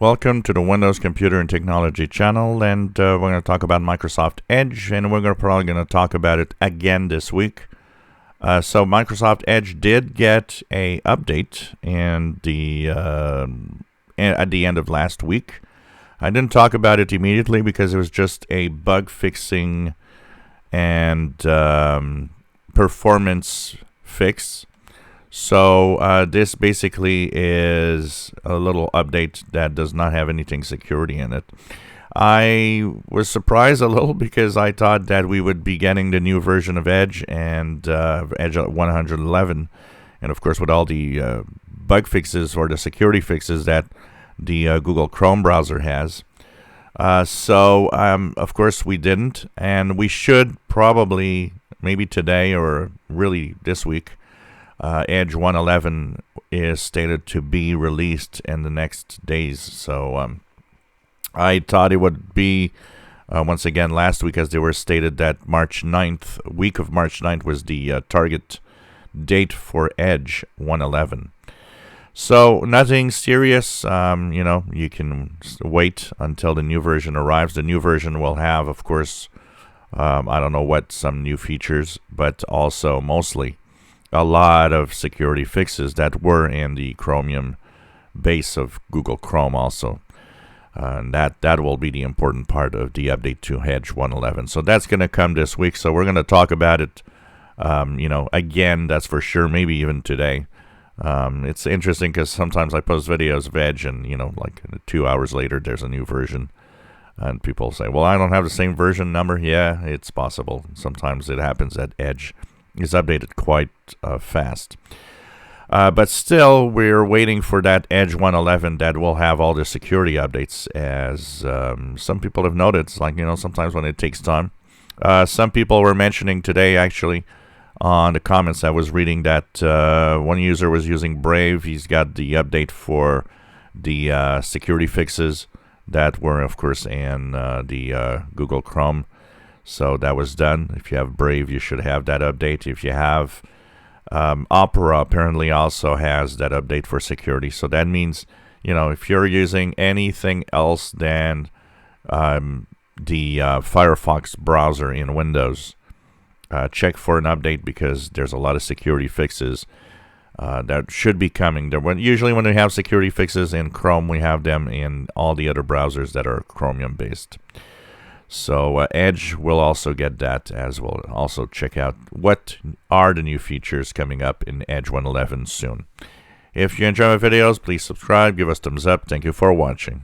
Welcome to the Windows Computer and Technology channel, and we're going to talk about Microsoft Edge, and we're probably going to talk about it again this week. So Microsoft Edge did get a update at the end of last week. I didn't talk about it immediately because it was just a bug fixing and performance fix. So this basically is a little update that does not have anything security in it. I was surprised a little because I thought that we would be getting the new version of Edge and Edge 111, and of course with all the bug fixes or the security fixes that the Google Chrome browser has. Of course we didn't, and we should probably maybe today or really this week. Edge 111 is stated to be released in the next days. So I thought it would be once again last week, as they were stated that March 9th, week of March 9th was the target date for Edge 111. So nothing serious. You can wait until the new version arrives. The new version will have, of course, I don't know what, some new features, but also mostly a lot of security fixes that were in the Chromium base of Google Chrome also. And that will be the important part of the update to Edge 111. So that's going to come this week. So we're going to talk about it, again, that's for sure, maybe even today. It's interesting because sometimes I post videos of Edge and, like 2 hours later, there's a new version. And people say, well, I don't have the same version number. Yeah, it's possible. Sometimes it happens that Edge is updated quite fast. But still, we're waiting for that Edge 111 that will have all the security updates, as some people have noted. It's like, sometimes when it takes time. Some people were mentioning today, actually, on the comments I was reading, that one user was using Brave. He's got the update for the security fixes that were, of course, in the Google Chrome. So that was done. If you have Brave, you should have that update. If you have Opera, apparently also has that update for security. So that means, if you're using anything else than the Firefox browser in Windows, check for an update, because there's a lot of security fixes that should be coming. Usually when we have security fixes in Chrome, we have them in all the other browsers that are Chromium based. So Edge will also get that, as we'll also check out what are the new features coming up in Edge 111 soon. If you enjoy my videos, please subscribe, give us thumbs up. Thank you for watching.